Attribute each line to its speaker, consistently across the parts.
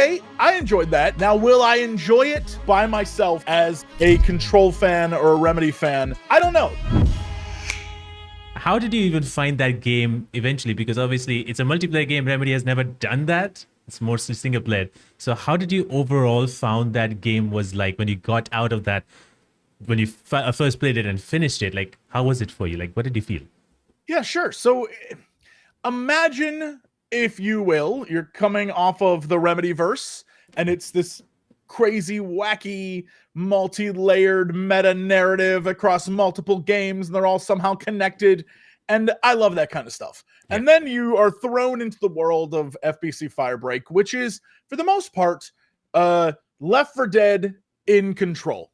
Speaker 1: okay, I enjoyed that. Now, will I enjoy it by myself as a Control fan or a Remedy fan? I don't know.
Speaker 2: How did you even find that game eventually? Because obviously it's a multiplayer game. Remedy has never done that. It's mostly single player. So how did you overall found that game was like when you got out of that, when you first played it and finished it? Like, how was it for you? Like, what did you feel?
Speaker 1: Yeah, sure. So imagine, if you will, you're coming off of the Remedyverse, and it's this crazy, wacky, multi-layered meta narrative across multiple games, and they're all somehow connected. And I love that kind of stuff.
Speaker 2: Yeah.
Speaker 1: And then you are thrown into the world of FBC Firebreak, which is, for the most part, Left 4 Dead in Control.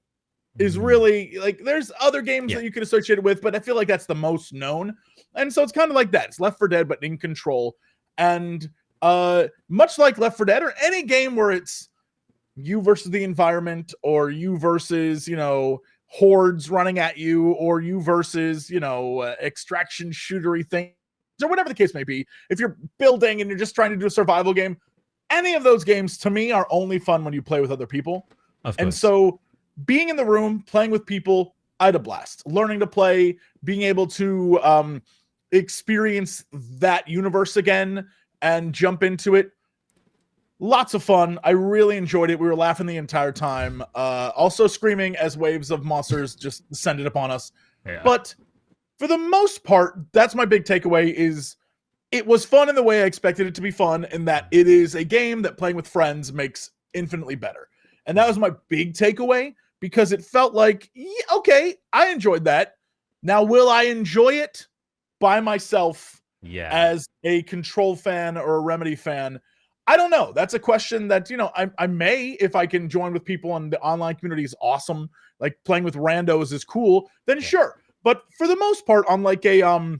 Speaker 1: Is really, like, there's other games that you can associate it with, but I feel like that's the most known. And so it's kind of like that. It's Left 4 Dead, but in Control. And much like Left 4 Dead or any game where it's you versus the environment, or you versus, hordes running at you, or you versus, extraction shootery things, or whatever the case may be. If you're building and you're just trying to do a survival game, any of those games to me are only fun when you play with other people. And so being in the room, playing with people, I had a blast. Learning to play, being able to experience that universe again and jump into it. Lots of fun. I really enjoyed it. We were laughing the entire time. Also screaming as waves of monsters just descended upon us. Yeah. But for the most part, that's my big takeaway is it was fun in the way I expected it to be fun, in that it is a game that playing with friends makes infinitely better. And that was my big takeaway, because it felt like, yeah, okay, I enjoyed that. Now, will I enjoy it by myself as a Control fan or a Remedy fan? I don't know. That's a question that, I may, if I can join with people, and the online community is awesome, like playing with randos is cool, then sure. But for the most part, on like a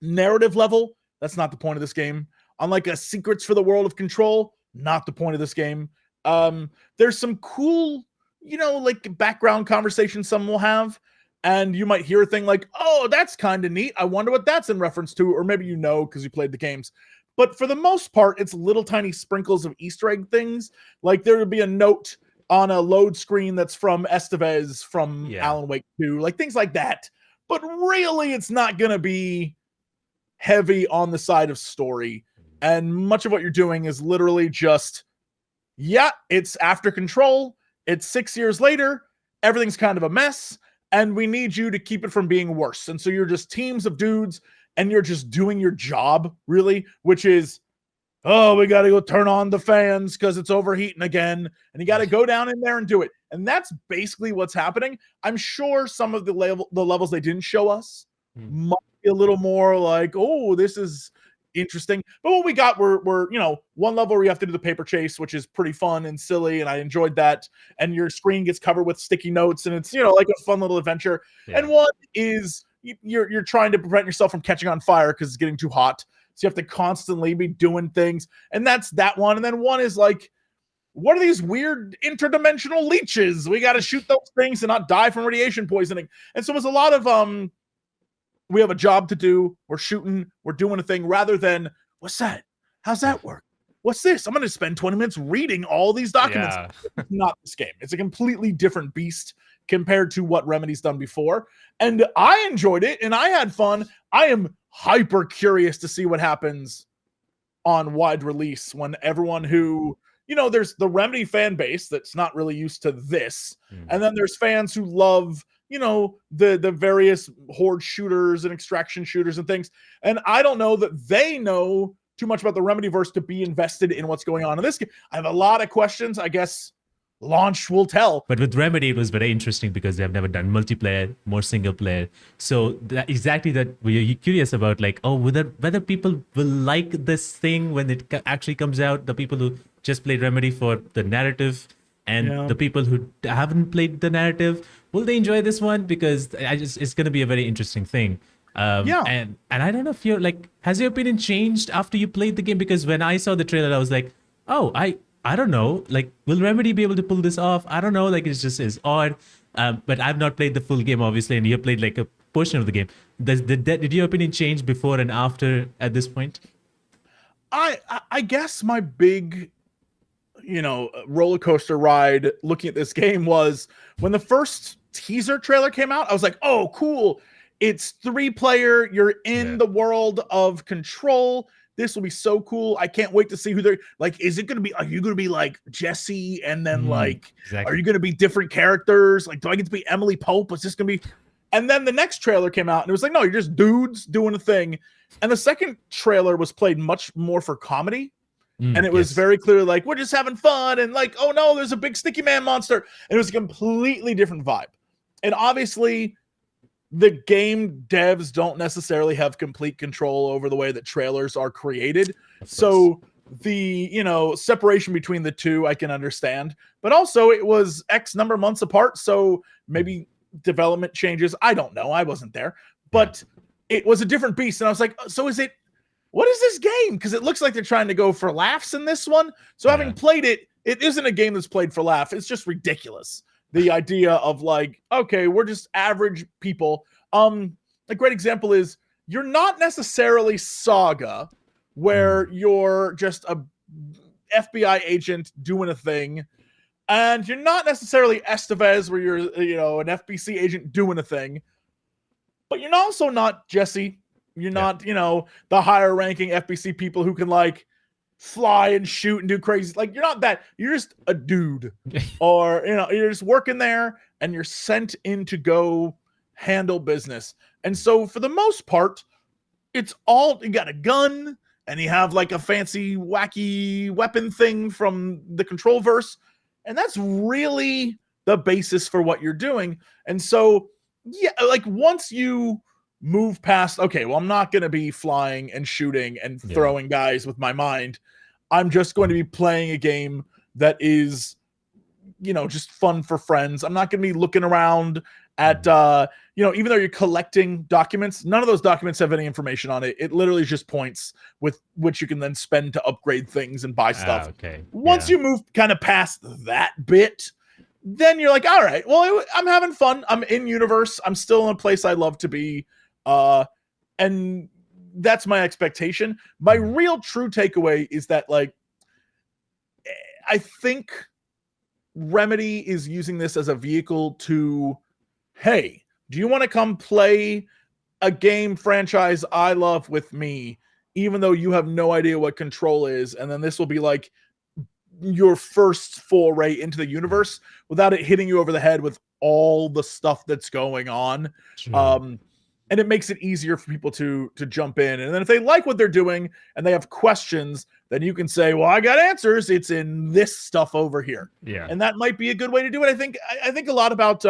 Speaker 1: narrative level, that's not the point of this game. On like a Secrets for the World of Control, not the point of this game. There's some cool, like background conversation some will have, and you might hear a thing like, oh, that's kind of neat. I wonder what that's in reference to, or maybe because you played the games. But for the most part, it's little tiny sprinkles of Easter egg things. Like there would be a note on a load screen that's from Estevez from Alan Wake 2, like things like that. But really, it's not going to be heavy on the side of story. And much of what you're doing is literally just, it's after Control. It's 6 years later. Everything's kind of a mess. And we need you to keep it from being worse. And so you're just teams of dudes, and you're just doing your job, really, which is, oh, we got to go turn on the fans because it's overheating again. And you got to go down in there and do it. And that's basically what's happening. I'm sure some of the levels they didn't show us might be a little more like, oh, this is interesting. But what we got were one level where you have to do the paper chase, which is pretty fun and silly, and I enjoyed that. And your screen gets covered with sticky notes, and it's like a fun little adventure. And one is you're trying to prevent yourself from catching on fire because it's getting too hot, so you have to constantly be doing things, and that's that one. And then one is like, what are these weird interdimensional leeches? We got to shoot those things and not die from radiation poisoning. And so it was a lot of we have a job to do. We're shooting. We're doing a thing, rather than, what's that? How's that work? What's this? I'm going to spend 20 minutes reading all these documents. It's not this game. It's a completely different beast compared to what Remedy's done before. And I enjoyed it, and I had fun. I am hyper curious to see what happens on wide release, when everyone who, there's the Remedy fan base that's not really used to this. And then there's fans who love, the various horde shooters and extraction shooters and things. And I don't know that they know too much about the Remedyverse to be invested in what's going on in this game. I have a lot of questions. I guess launch will tell.
Speaker 2: But with Remedy, it was very interesting because they have never done multiplayer, more single player. So exactly that we're curious about, like, whether people will like this thing when it actually comes out, the people who just played Remedy for the narrative, and the people who haven't played the narrative, will they enjoy this one? Because it's going to be a very interesting thing. And I don't know if you're like, has your opinion changed after you played the game? Because when I saw the trailer, I was like, oh, I don't know, like, will Remedy be able to pull this off? I don't know, like, it's just is odd. But I've not played the full game, obviously, and you played like a portion of the game. Did your opinion change before and after at this point?
Speaker 1: I guess my big roller coaster ride looking at this game was when the first teaser trailer came out. I was like, oh, cool. It's 3-player. You're in the world of Control. This will be so cool. I can't wait to see who they're like. Are you going to be like Jesse? And then are you going to be different characters? Like, do I get to be Emily Pope? What's this going to be? And then the next trailer came out and it was like, no, you're just dudes doing a thing. And the second trailer was played much more for comedy. And it was very clear, like, we're just having fun. And like, oh no, there's a big sticky man monster. And it was a completely different vibe. And obviously the game devs don't necessarily have complete control over the way that trailers are created. So the, separation between the two, I can understand. But also it was X number of months apart. So maybe development changes. I don't know. I wasn't there. But it was a different beast. And I was like, so what is this game? Because it looks like they're trying to go for laughs in this one. So having played it, it isn't a game that's played for laugh. It's just ridiculous. The idea of like, okay, we're just average people. A great example is you're not necessarily Saga, where you're just a FBI agent doing a thing. And you're not necessarily Estevez, where you're, an FBC agent doing a thing. But you're also not Jesse. You're not, the higher ranking FBC people who can like fly and shoot and do crazy. Like, you're not that. You're just a dude. Or, you're just working there and you're sent in to go handle business. And so for the most part, it's all, you got a gun and you have like a fancy wacky weapon thing from the Control verse. And that's really the basis for what you're doing. And so, like once you move past, okay, well, I'm not going to be flying and shooting and throwing guys with my mind. I'm just going to be playing a game that is, just fun for friends. I'm not going to be looking around at, even though you're collecting documents, none of those documents have any information on it. It literally is just points with which you can then spend to upgrade things and buy stuff. Once you move kind of past that bit, then you're like, all right, well, I'm having fun. I'm in universe. I'm still in a place I love to be. And that's my expectation. My real true takeaway is that, like, I think Remedy is using this as a vehicle to, hey, do you want to come play a game franchise I love with me, even though you have no idea what Control is? And then this will be like your first foray into the universe without it hitting you over the head with all the stuff that's going on. And it makes it easier for people to jump in. And then if they like what they're doing and they have questions, then you can say, well, I got answers. It's in this stuff over here. And that might be a good way to do it. I think a lot about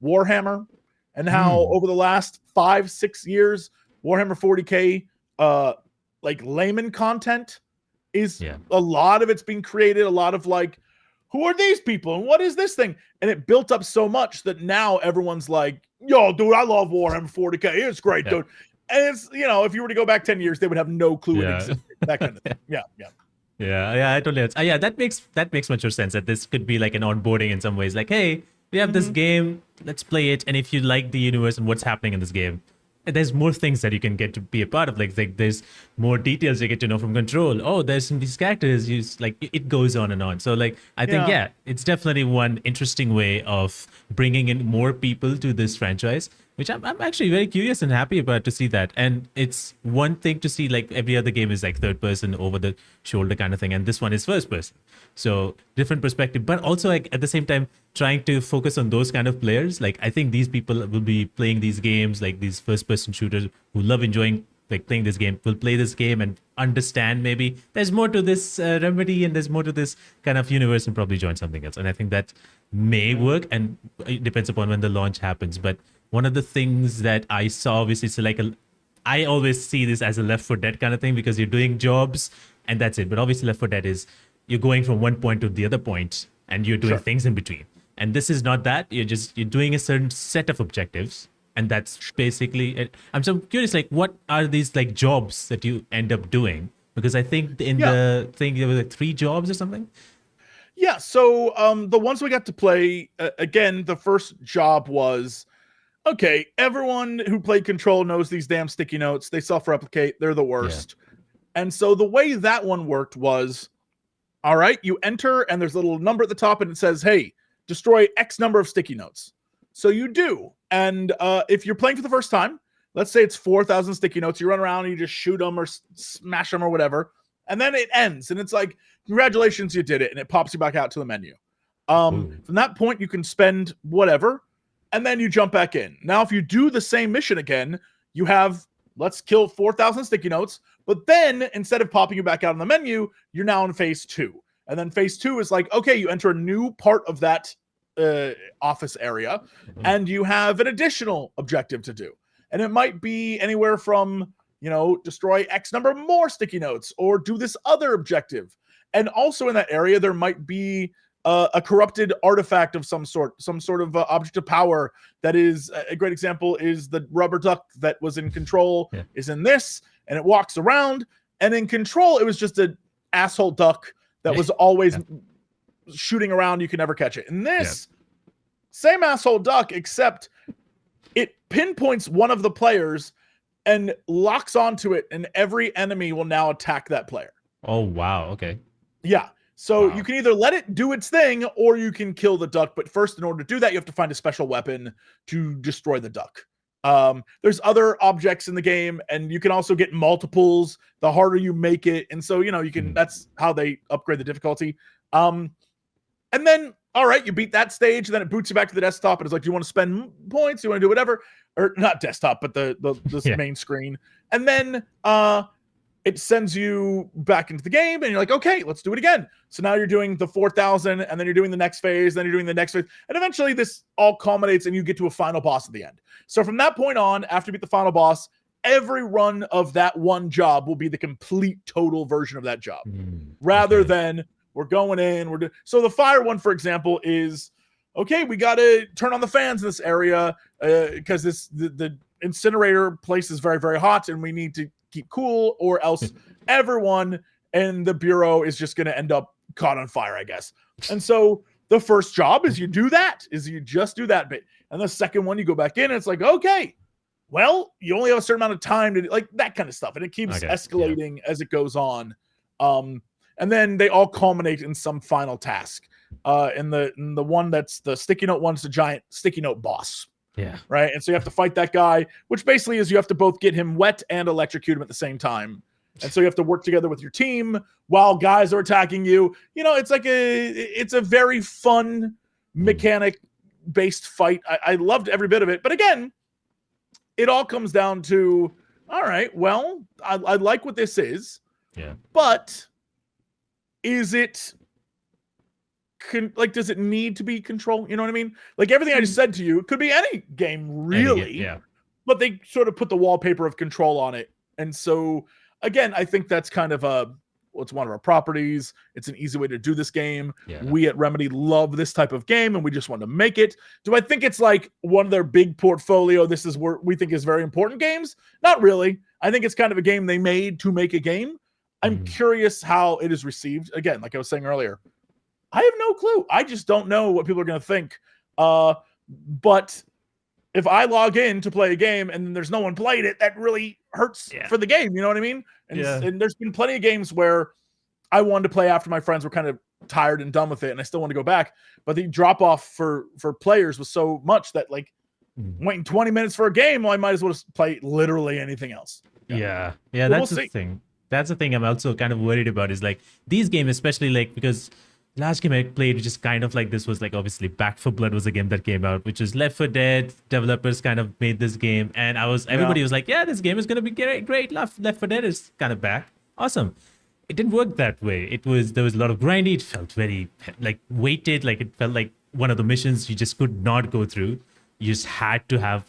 Speaker 1: Warhammer and how over the last 5-6 years, Warhammer 40K, like layman content is a lot of it's being created. A lot of like, who are these people? And what is this thing? And it built up so much that now everyone's like, yo, dude, I love Warhammer 40K. It's great, dude. And it's, if you were to go back 10 years, they would have no clue it existed. That kind of thing.
Speaker 2: I totally. That makes much more sense. That this could be like an onboarding in some ways. Like, hey, we have this game. Let's play it. And if you like the universe and what's happening in this game, there's more things that you can get to be a part of. Like there's more details you get to know from Control. Oh, there's some these characters. It goes on and on. So like I think it's definitely one interesting way of bringing in more people to this franchise, which I'm actually very curious and happy about to see that. And it's one thing to see, like every other game is like third person over the shoulder kind of thing, and this one is first person. So different perspective, but also like at the same time trying to focus on those kind of players. Like I think these people will be playing these games, like these first person shooters who love enjoying like playing this game, will play this game and understand maybe there's more to this Remedy and there's more to this kind of universe and probably join something else. And I think that may work, and it depends upon when the launch happens. But one of the things that I saw, obviously, it's like I always see this as a Left 4 Dead kind of thing, because you're doing jobs and that's it. But obviously Left 4 Dead is you're going from one point to the other point and you're doing things in between. And this is not that. You're doing a certain set of objectives, and that's basically it. I'm so curious, like what are these like jobs that you end up doing? Because I think in the thing there were like 3 jobs or something.
Speaker 1: Yeah, so the ones we got to play, again, the first job was, okay, everyone who played Control knows these damn sticky notes. They self-replicate. They're the worst. And so the way that one worked was All right, you enter, and there's a little number at the top, and it says, "Hey, destroy X number of sticky notes." So you do, and if you're playing for the first time, let's say it's 4,000 sticky notes, you run around and you just shoot them or smash them or whatever, and then it ends, and it's like, "Congratulations, you did it," and it pops you back out to the menu. From that point, you can spend whatever, and then you jump back in. Now, if you do the same mission again, you have, let's kill 4,000 sticky notes, but then instead of popping you back out on the menu, you're now in phase 2. And then phase 2 is like, okay, you enter a new part of that office area, and you have an additional objective to do. And it might be anywhere from, destroy X number more sticky notes, or do this other objective. And also in that area, there might be a corrupted artifact of some sort of object of power. That is a great example is the rubber duck that was in Control is in this, and it walks around. And in Control, it was just an asshole duck that was always shooting around. You can never catch it. In this, same asshole duck, except it pinpoints one of the players and locks onto it, and every enemy will now attack that player.
Speaker 2: Oh, wow. Okay.
Speaker 1: Yeah. So you can either let it do its thing, or you can kill the duck. But first, in order to do that, you have to find a special weapon to destroy the duck. There's other objects in the game, and you can also get multiples the harder you make it. And so, you can, that's how they upgrade the difficulty. And then, all right, you beat that stage, and then it boots you back to the desktop, and it's like, do you want to spend points? Do you want to do whatever? Or not desktop, but the main screen. And then, it sends you back into the game, and you're like, okay, let's do it again. So now you're doing the 4,000, and then you're doing the next phase, then you're doing the next phase, and eventually this all culminates, and you get to a final boss at the end. So from that point on, after you beat the final boss, every run of that one job will be the complete total version of that job, rather than we're going in, so the fire one, for example, is, okay, we got to turn on the fans in this area because the incinerator place is very, very hot, and we need to keep cool, or else everyone in the bureau is just going to end up caught on fire, I guess. And so the first job is you just do that bit. And the second one, you go back in, and it's like, okay, well, you only have a certain amount of time to, like, that kind of stuff. And it keeps escalating as it goes on. And then they all culminate in some final task. In the one that's the sticky note one's the giant sticky note boss.
Speaker 2: Yeah.
Speaker 1: Right. And so you have to fight that guy, which basically is you have to both get him wet and electrocute him at the same time. And so you have to work together with your team while guys are attacking you. It's like it's a very fun mechanic based fight. I loved every bit of it. But again, it all comes down to, all right, well, I like what this is.
Speaker 2: Yeah.
Speaker 1: But is it does it need to be Control? You know what I mean? Like everything I just said to you, it could be any game, really. But they sort of put the wallpaper of Control on it. And so, again, I think that's kind of it's one of our properties. It's an easy way to do this game. We at Remedy love this type of game, and we just want to make it. Do I think it's like one of their big portfolio, this is where we think is very important games? Not really. I think it's kind of a game they made to make a game. I'm curious how it is received. Again, like I was saying earlier, I have no clue. I just don't know what people are going to think. But if I log in to play a game and there's no one played it, that really hurts for the game. You know what I mean? And there's been plenty of games where I wanted to play after my friends were kind of tired and done with it, and I still want to go back. But the drop off for players was so much that, like, waiting 20 minutes for a game, well, I might as well just play literally anything else.
Speaker 2: Yeah. That's the thing. That's the thing I'm also kind of worried about is, like, these games, especially, like, because last game I played, which is kind of like this, was like obviously Back 4 Blood was a game that came out, which is Left 4 Dead. Developers kind of made this game, and everybody was like, yeah, this game is gonna be great. Left 4 Dead is kind of back. Awesome. It didn't work that way. There was a lot of grindy. It felt very like weighted. Like it felt like one of the missions you just could not go through. You just had to have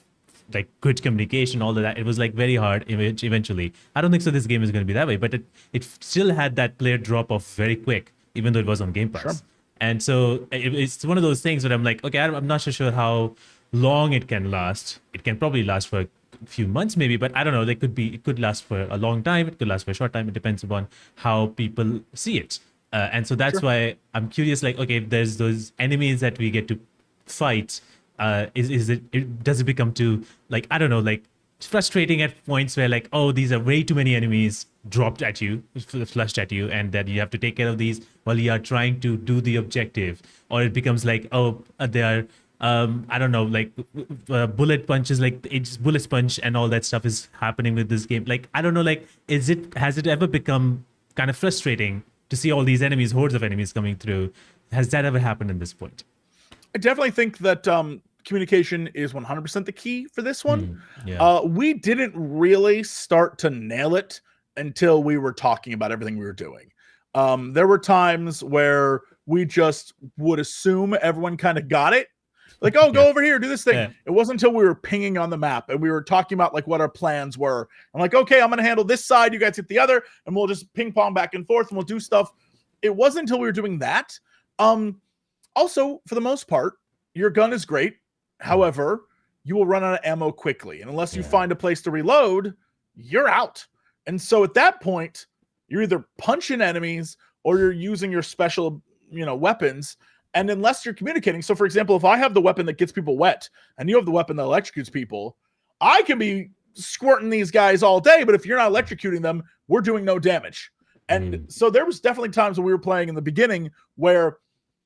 Speaker 2: like good communication, all of that. It was like very hard eventually. I don't think so this game is going to be that way, but it still had that player drop off very quick, even though it was on Game Pass. Sure. And so it's one of those things where I'm like, okay, I'm not so sure how long it can last. It can probably last for a few months maybe, but I don't know. It could last for a long time. It could last for a short time. It depends upon how people see it. And so that's why I'm curious, like, okay, if there's those enemies that we get to fight, does it become too, like, I don't know, like frustrating at points where like, oh, these are way too many enemies dropped at you, flushed at you, and that you have to take care of these while you are trying to do the objective. Or it becomes like, oh, they are I don't know, like bullet punches, like it's bullet sponge and all that stuff is happening with this game. Like, I don't know, like, has it ever become kind of frustrating to see all these enemies, hordes of enemies coming through? Has that ever happened in this point?
Speaker 1: I definitely think that communication is 100% the key for this one.
Speaker 2: Yeah.
Speaker 1: We didn't really start to nail it until we were talking about everything we were doing. There were times where we just would assume everyone kind of got it. Like, oh, go over here, do this thing. Yeah. It wasn't until we were pinging on the map and we were talking about like what our plans were. I'm like, okay, I'm going to handle this side. You guys hit the other, and we'll just ping pong back and forth and we'll do stuff. It wasn't until we were doing that. Also, for the most part, your gun is great. However, you will run out of ammo quickly. And unless you find a place to reload, you're out. And so at that point, you're either punching enemies or you're using your special, weapons. And unless you're communicating, so for example, if I have the weapon that gets people wet and you have the weapon that electrocutes people, I can be squirting these guys all day, but if you're not electrocuting them, we're doing no damage. And so there was definitely times when we were playing in the beginning where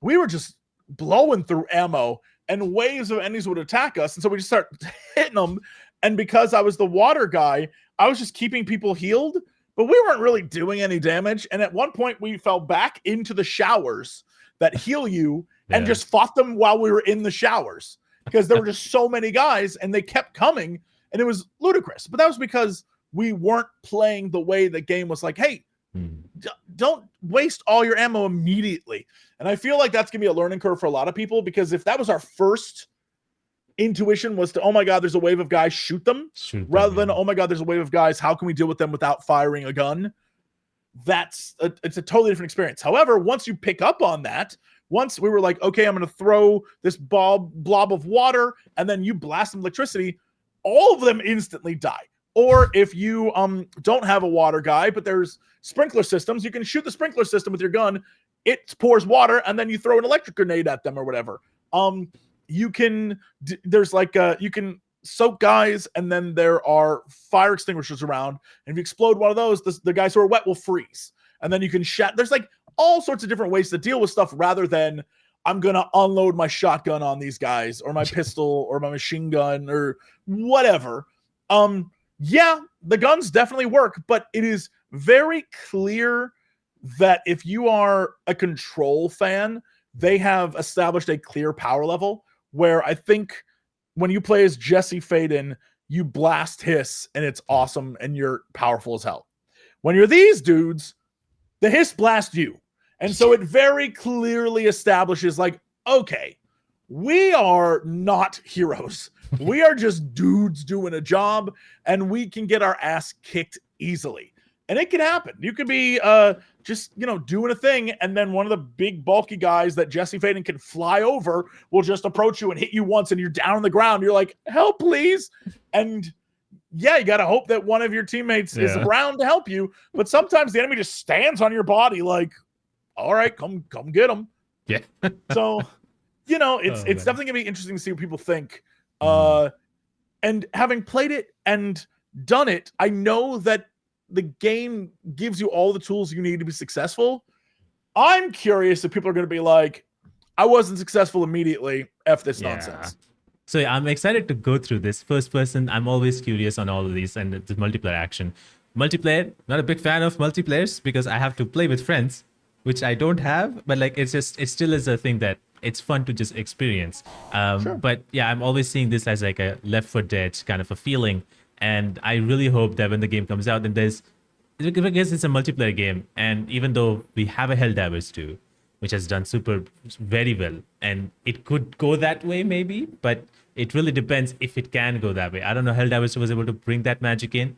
Speaker 1: we were just blowing through ammo and waves of enemies would attack us. And so we just start hitting them. And because I was the water guy, I was just keeping people healed, but we weren't really doing any damage. And at one point we fell back into the showers that heal you and just fought them while we were in the showers because there were just so many guys and they kept coming and it was ludicrous. But that was because we weren't playing the way the game was like, hey, don't waste all your ammo immediately. And I feel like that's going to be a learning curve for a lot of people, because if that was our first intuition was to, oh my God, there's a wave of guys, shoot them, rather than, oh my God, there's a wave of guys, how can we deal with them without firing a gun? It's a totally different experience. However, once you pick up on that, once we were like, okay, I'm going to throw this blob of water and then you blast some electricity, all of them instantly die. Or if you don't have a water guy, but there's sprinkler systems, you can shoot the sprinkler system with your gun. It pours water and then you throw an electric grenade at them or whatever. You can soak guys, and then there are fire extinguishers around. And if you explode one of those, the guys who are wet will freeze. And then you can there's like all sorts of different ways to deal with stuff rather than I'm going to unload my shotgun on these guys or my pistol or my machine gun or whatever. Yeah, the guns definitely work, but it is very clear that if you are a Control fan, they have established a clear power level where I think when you play as Jesse Faden, you blast hiss and it's awesome and you're powerful as hell. When you're these dudes, the hiss blast you. And so it very clearly establishes like, okay, we are not heroes. We are just dudes doing a job and we can get our ass kicked easily. And it can happen. You could be just, doing a thing, and then one of the big bulky guys that Jesse Faden can fly over will just approach you and hit you once and you're down on the ground. You're like, help, please. And yeah, you got to hope that one of your teammates is around to help you. But sometimes the enemy just stands on your body like, all right, come get him.
Speaker 2: Yeah.
Speaker 1: So, it's definitely going to be interesting to see what people think. And having played it and done it, I know that the game gives you all the tools you need to be successful. I'm curious if people are going to be like, I wasn't successful immediately. F this nonsense.
Speaker 2: So I'm excited to go through this first person. I'm always curious on all of these and the multiplayer action. Multiplayer, not a big fan of multiplayers because I have to play with friends, which I don't have, but like it still is a thing that it's fun to just experience. Sure. But yeah, I'm always seeing this as like a Left 4 Dead kind of a feeling. And I really hope that when the game comes out, and because it's a multiplayer game, and even though we have a Helldivers 2, which has done very well, and it could go that way maybe, but it really depends if it can go that way. I don't know, Helldivers 2 was able to bring that magic in.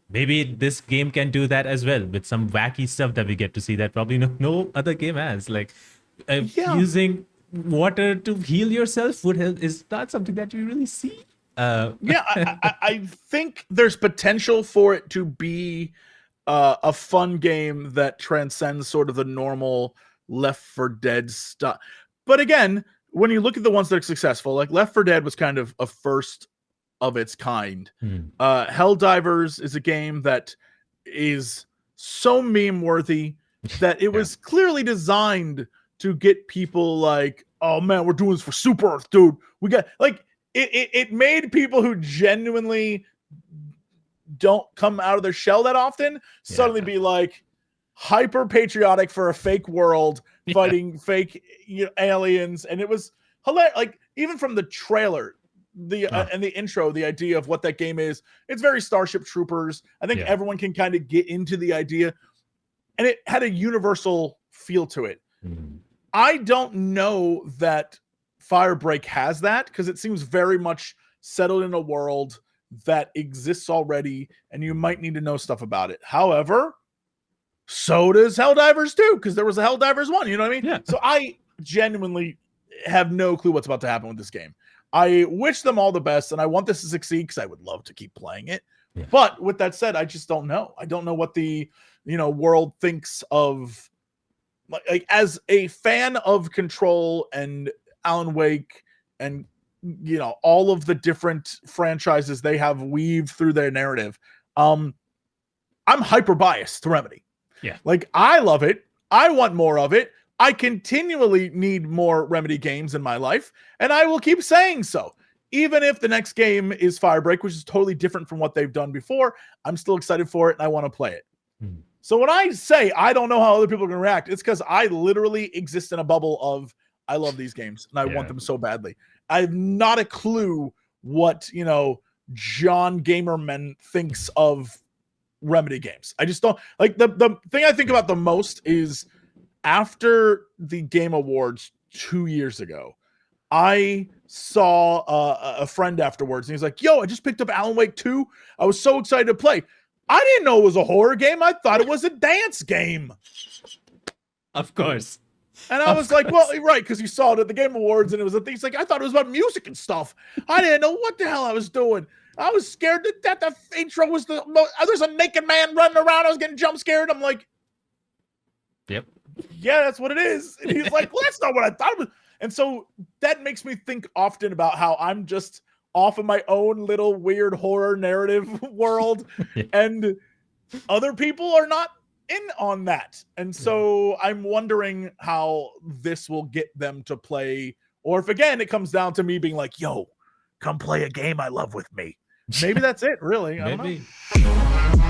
Speaker 2: Maybe this game can do that as well with some wacky stuff that we get to see that probably no other game has. Like using water to heal yourself is not something that you really see.
Speaker 1: I think there's potential for it to be a fun game that transcends sort of the normal Left 4 Dead stuff. But again, when you look at the ones that are successful, like Left 4 Dead was kind of a first of its kind.
Speaker 2: Hmm.
Speaker 1: Helldivers is a game that is so meme worthy that it was clearly designed to get people like, oh man, we're doing this for Super Earth, dude. We got like it made people who genuinely don't come out of their shell that often suddenly be like hyper patriotic for a fake world fighting fake aliens. And it was hilarious. Like even from the trailer, and the intro, the idea of what that game is, it's very Starship Troopers. I think everyone can kind of get into the idea, and it had a universal feel to it. I don't know that Firebreak has that because it seems very much settled in a world that exists already, and you might need to know stuff about it. However, so does Helldivers too, because there was a Helldivers 1, you know what I mean?
Speaker 2: Yeah.
Speaker 1: So I genuinely have no clue what's about to happen with this game. I wish them all the best, and I want this to succeed because I would love to keep playing it. Yeah. But with that said, I just don't know. I don't know what the world thinks of. Like as a fan of Control and Alan Wake and all of the different franchises they have weaved through their narrative, I'm hyper biased to Remedy.
Speaker 2: Yeah,
Speaker 1: like I love it. I want more of it. I continually need more Remedy games in my life, and I will keep saying so. Even if the next game is Firebreak, which is totally different from what they've done before, I'm still excited for it and I want to play it. So when I say I don't know how other people are going to react, it's because I literally exist in a bubble of I love these games and I want them so badly. I have not a clue what, John Gamerman thinks of Remedy games. I just don't like the thing I think about the most is after the Game Awards 2 years ago, I saw a friend afterwards and he's like, yo, I just picked up Alan Wake 2. I was so excited to play. I didn't know it was a horror game. I thought it was a dance game.
Speaker 2: Of course.
Speaker 1: And I was like, well, right, because you saw it at the Game Awards and it was a thing. It's like, I thought it was about music and stuff. I didn't know what the hell I was doing. I was scared to death. The intro was there's a naked man running around. I was getting jump scared. I'm like,
Speaker 2: yep.
Speaker 1: Yeah, that's what it is. And he's like, well, that's not what I thought it was. And so that makes me think often about how I'm just off of my own little weird horror narrative world and other people are not in on that. And so I'm wondering how this will get them to play, or if again it comes down to me being like, yo, come play a game I love with me. Maybe that's it, really. I don't know.